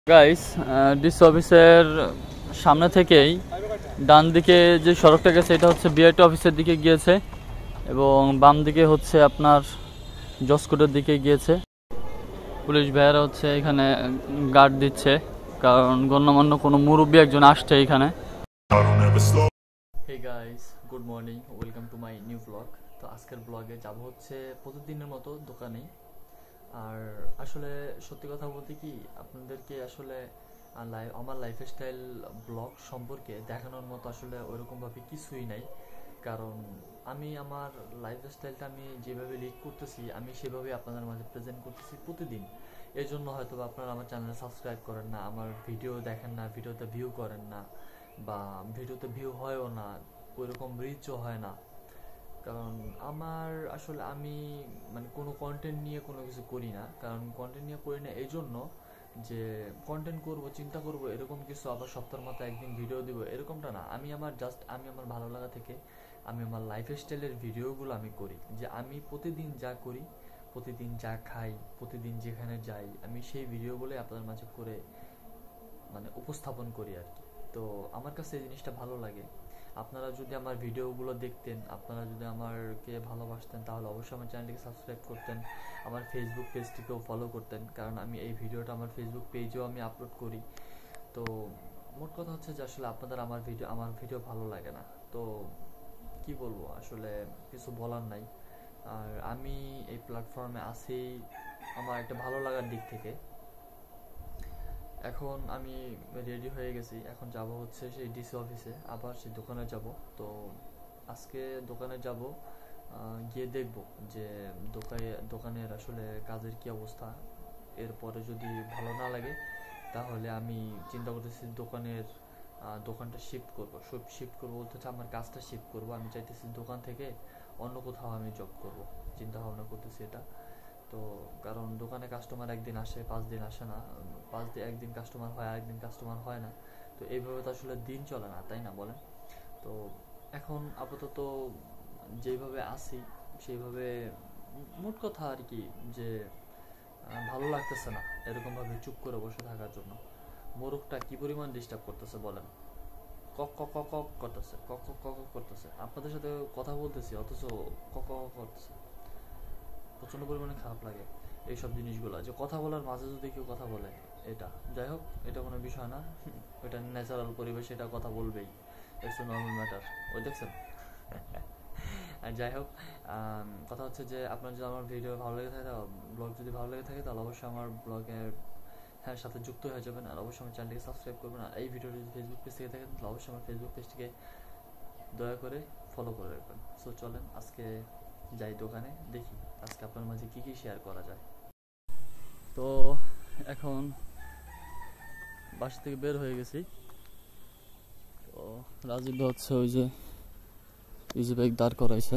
Guys, DC অফিসের সামনে থেকেই ডান দিকে যে সড়কটা গেছে এটা হচ্ছে বিআরটি অফিসের দিকে গিয়েছে এবং বাম দিকে হচ্ছে আপনার জসকোটের দিকে গিয়েছে। পুলিশ ভাইয়ারা হচ্ছে এখানে গার্ড দিচ্ছে, কারণ গণ্যমান্য কোনো মুরব্বী একজন আসছে এখানে। Hey guys, good morning, welcome to my new blog. তো আজকের ব্লগে যাব হচ্ছে প্রতিদিনের মতো দোকানে। আর আসলে সত্যি কথা বলতে কি, আপনাদেরকে আসলে আমার লাইফস্টাইল ব্লগ সম্পর্কে দেখানোর মতো আসলে ওইরকমভাবে কিছুই নাই। কারণ আমি আমার লাইফস্টাইলটা আমি যেভাবে লিড করতেছি আমি সেভাবে আপনাদের মাঝে প্রেজেন্ট করতেছি প্রতিদিন। এই জন্য হয়তো আপনারা আমার চ্যানেলে সাবস্ক্রাইব করেন না, আমার ভিডিও দেখেন না, ভিডিওতে ভিউ করেন না, বা ভিডিওতে ভিউ হয়ও না, ওইরকম রিচও হয় না। কারণ আমার আসলে আমি কোনো কন্টেন্ট নিয়ে কোনো কিছু করি না। কারণ কন্টেন্ট নিয়ে করি না এই জন্য যে কন্টেন্ট করব, চিন্তা করব এরকম কিছু, আবার সপ্তাহের মতো একদিন ভিডিও দিব এরকমটা না। আমি আমার ভালো লাগা থেকে আমি আমার লাইফস্টাইলের ভিডিওগুলো আমি করি, যে আমি প্রতিদিন যা করি, প্রতিদিন যা খাই, প্রতিদিন যেখানে যাই, আমি সেই ভিডিওগুলোই আপনাদের মাঝে করে উপস্থাপন করি আর কি। তো আমার কাছে এই জিনিসটা ভালো লাগে। আপনারা যদি আমার ভিডিওগুলো দেখতেন, আপনারা যদি আমাকে ভালোবাসতেন, তাহলে অবশ্যই আমার চ্যানেলটিকে সাবস্ক্রাইব করতেন, আমার ফেসবুক পেজটিকেও ফলো করতেন, কারণ আমি এই ভিডিওটা আমার ফেসবুক পেজেও আমি আপলোড করি। তো মোট কথা হচ্ছে যে আসলে আপনাদের আমার ভিডিও ভালো লাগে না, তো কি বলবো, আসলে কিছু বলার নাই। আর আমি এই প্ল্যাটফর্মে আছি আমার একটা ভালো লাগার দিক থেকে। এখন আমি রেডি হয়ে গেছি, এখন যাব হচ্ছে সেই ডিসি অফিসে, আবার সেই দোকানে যাব। তো আজকে দোকানে যাব, গিয়ে দেখব যে দোকানের আসলে কাজের কি অবস্থা। এরপরে যদি ভালো না লাগে তাহলে আমি চিন্তা করতেছি দোকানটা শিফট করব বলতে হচ্ছে আমার কাজটা শিফট করব। আমি চাইতেছি দোকান থেকে অন্য কোথাও আমি জব করব, চিন্তা ভাবনা করতেছি এটা। তো কারণ দোকানে কাস্টমার একদিন আসে, 5 দিন আসে না, একদিন কাস্টমার হয়, আরেকদিন কাস্টমার হয় না। তো এইভাবে তো আসলে দিন চলে না, তাই না বলেন? তো এখন আপাতত যেভাবে আছি সেইভাবে, মোট কথা আর কি, যে ভালো লাগতেছে না এরকম ভাবে চুপ করে বসে থাকার জন্য। মোরগটা কি পরিমাণ ডিস্টার্ব করতেছে বলেন, কক কক কক করতেছে, কক কক করতেছে, আপনাদের সাথে কথা বলতেছি অথচ কক কক করতেছে। প্রচন্ড পরিমাণে খারাপ লাগে এইসব জিনিসগুলো, যে কথা বলার মাঝে যদি কেউ কথা বলে। এটা যাই হোক, এটা কোনো বিষয় না, এটা ন্যাচারাল পরিবেশ, এটা কথা বলবেই, ইটস এ নর্মাল ম্যাটার। ওই দেখছেন। আর যাই হোক, কথা হচ্ছে যে আপনার যদি আমার ভিডিও ভালো লেগে থাকে, ব্লগ যদি ভালো লেগে থাকে, তাহলে অবশ্যই আমার ব্লগের সাথে যুক্ত হয়ে যাবেন। আর অবশ্যই আমার চ্যানেলটিকে সাবস্ক্রাইব করবেন। আর এই ভিডিওটি যদি ফেসবুক পেজ থেকে থাকেন তাহলে অবশ্যই আমার ফেসবুক পেজটিকে দয়া করে ফলো করে রাখবেন। সো চলেন আজকে যাই দোকানে, দেখি আজকে আপনার মাঝে কি কি শেয়ার করা যায়। তো এখন বাসা থেকে বের হয়ে গেছি। তো রাজীব হচ্ছে ওই যে ইজি বাইক দাঁড় করাইছে।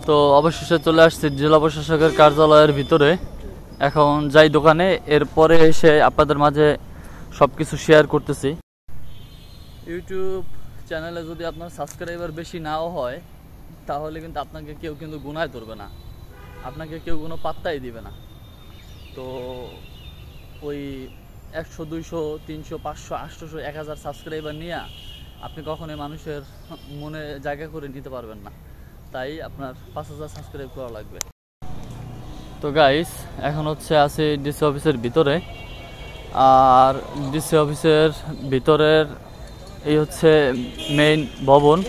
তো অবশেষে চলে আসছি জেলা প্রশাসকের কার্যালয়ের ভিতরে। এখন যাই দোকানে, এরপরে এসে আপনাদের মাঝে সবকিছু শেয়ার করতেছি। ইউটিউব চ্যানেলে যদি আপনার সাবস্ক্রাইবার বেশি নাও হয় তাহলে কিন্তু আপনাকে কেউ কিন্তু গুনায় ধরবে না, আপনাকে কেউ কোনো পাত্তাই দিবে না। তো ওই 100, 200, 300, 500, 800, 1000 সাবস্ক্রাইবার নিয়ে আপনি কখনোই মানুষের মনে জায়গা করে নিতে পারবেন না। তাই আপনার 5000 সাবস্ক্রাইব করা লাগবে। তো গাইস, এখন হচ্ছে আছি ডিসি অফিসের ভিতরে। আর ডিসি অফিসের ভিতরের এই হচ্ছে মেইন ভবন।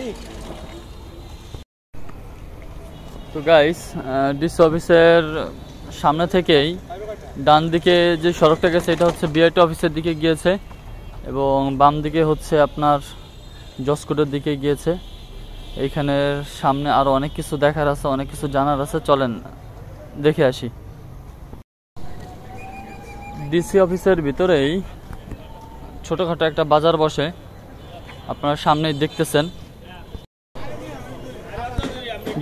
তো গাইস, ডিসি অফিসের সামনে থেকেই ডান দিকে যে সড়কটা গেছে এটা হচ্ছে বিআরটি অফিসের দিকে গিয়েছে এবং বাম দিকে হচ্ছে আপনার জসকোটের দিকে গিয়েছে। এইখানের সামনে আরো অনেক কিছু দেখার আছে, অনেক কিছু জানার আছে, চলেন দেখে আসি। ডিসি অফিসের ভিতরেই ছোটখাটো একটা বাজার বসে, আপনারা সামনেই দেখতেছেন।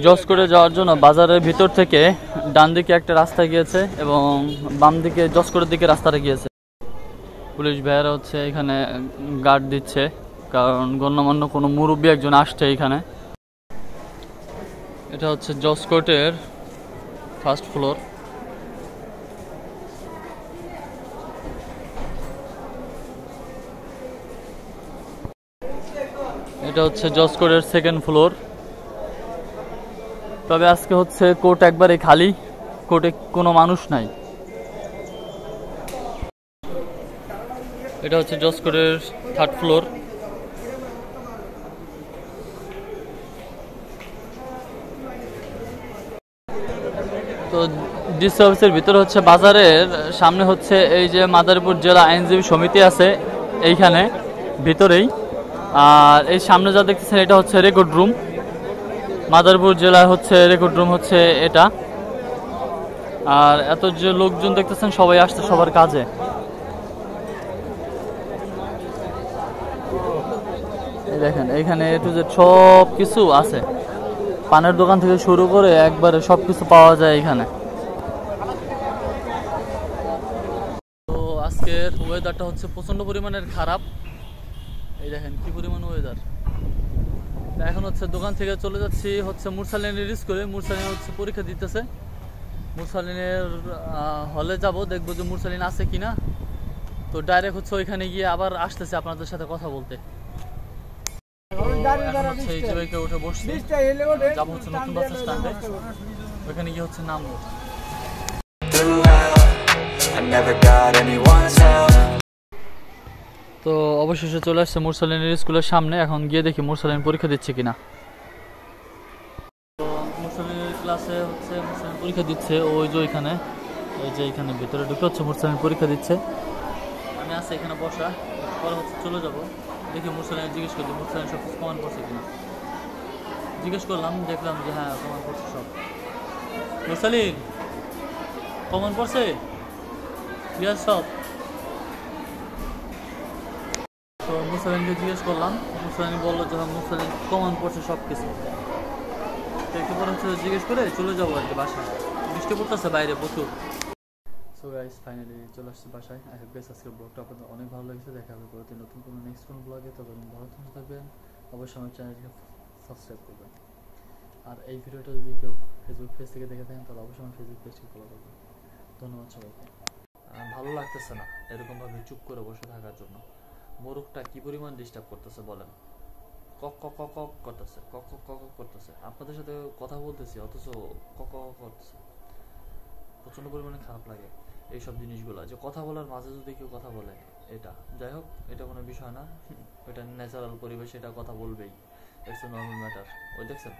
জসকোটে যাওয়ার জন্য বাজারের ভিতর থেকে ডান দিকে একটা রাস্তা গিয়েছে এবং বাম দিকে জসকোটের দিকে রাস্তাটা গিয়েছে। পুলিশ ভাইয়ারা হচ্ছে এখানে গার্ড দিচ্ছে, কারণ গণ্যমান্য কোনো মুরব্বী একজন আসছে এখানে। এটা হচ্ছে জসকোটের ফার্স্ট ফ্লোর। এটা হচ্ছে জজ কোর্টের সেকেন্ড ফ্লোর। তবে আজকে হচ্ছে কোর্ট একবারে খালি, কোর্টে কোনো মানুষ নাই। এটা হচ্ছে জজ কোর্টের থার্ড ফ্লোর। তো ডিসি অফিসের ভিতরে হচ্ছে বাজারের সামনে হচ্ছে এই যে মাদারীপুর জেলা আইনজীবী সমিতি আছে এইখানে ভিতরেই। আর এই সামনে যা দেখতেছেন এটা হচ্ছে রেকর্ড রুম। মাদারীপুর জেলায় হচ্ছে রেকর্ড রুম হচ্ছে এটা। আর এত যে লোকজন দেখতেছেন সবাই আসছে সবার কাজে। দেখেন এইখানে এ টু জেড সব কিছু আছে, পানের দোকান থেকে শুরু করে একবারে সব কিছু পাওয়া যায় এখানে। তো আজকের ওয়েদারটা হচ্ছে প্রচন্ড পরিমাণের খারাপ। এই দেখেন কি পরিমাণ ওয়েদার। এখন হচ্ছে দোকান থেকে চলে যাচ্ছি হচ্ছে মুরসালিনের স্কুলে। মুরসালিন হচ্ছে পরীক্ষা দিতেছে। মুরসালিনের হলে যাব, দেখবো যে মুরসালিন আছে কিনা। তো ডাইরেক্ট হচ্ছে ওইখানে গিয়ে আবার আসতেছে আপনাদের সাথে কথা বলতে। এই যে বাইকে উঠে বসছি, যাবো হচ্ছে নতুন বাস স্ট্যান্ডে, ওইখানে গিয়ে হচ্ছে নামবো। তো অবশেষে চলে আসছে মুরসালিনের স্কুলের সামনে। এখন গিয়ে দেখি মুরসালিন পরীক্ষা দিচ্ছে কিনা। তো মুরসালিনের ক্লাসে হচ্ছে মুরসালিন পরীক্ষা দিচ্ছে ওই যে ওইখানে, এই যে এখানে ভিতরে ঢুকে হচ্ছে মুরসালিন পরীক্ষা দিচ্ছে। আমি আছি এখানে বসা, পরে হচ্ছে চলে যাবো। দেখি মুরসালিন জিজ্ঞেস করছি মুরসালিন সব কিছু কমান পড়ছে কিনা। জিজ্ঞেস করলাম, দেখলাম যে হ্যাঁ কমান পড়ছে সব। মুরসালিন কমান পড়ছে ইয়ার সব। তো মুরসালিনকে জিজ্ঞেস করলাম, মুরসালিন বললো যে মুরসালিন কমান পড়ছে সব কিছু। তো একটু পরে হচ্ছে জিজ্ঞেস করে চলে যাবো আর কি বাসায়। বৃষ্টি পড়তেছে বাইরে প্রচুর। সো গাইস ফাইনালি চলে আসছি বাসায়। আই হোপ গাইস আজকের ব্লগটা আপনাদের অনেক ভালো লেগেছে। দেখা হবে পরবর্তী নতুন কোনো নেক্সট কোনো ব্লগে। তবে ভালো থাকবেন, অবশ্যই আমার চ্যানেলকে সাবস্ক্রাইব করবেন। আর এই ভিডিওটা যদি কেউ ফেসবুক পেজ থেকে দেখে থাকেন তাহলে অবশ্যই আমার ফেসবুক পেজটি ফলো করবেন। ধন্যবাদ সবাইকে। ভালো লাগতেছে না এরকমভাবে চুপ করে বসে থাকার জন্য। মোরগটা কি পরিমাণ ডিস্টার্ব করতেছে বলেন। কক কক কক করতেছে, কক কক করতেছে। আপনাদের সাথে কথা বলতেছি অথচ কক করতেছে। প্রচন্ড পরিমাণে খারাপ লাগে এইসব জিনিসগুলো, যে কথা বলার মাঝে যদি কেউ কথা বলে। এটা যাই হোক, এটা কোনো বিষয় না, এটা ন্যাচারাল পরিবেশ, এটা কথা বলবেই। It's a normal matter. ওই দেখছেন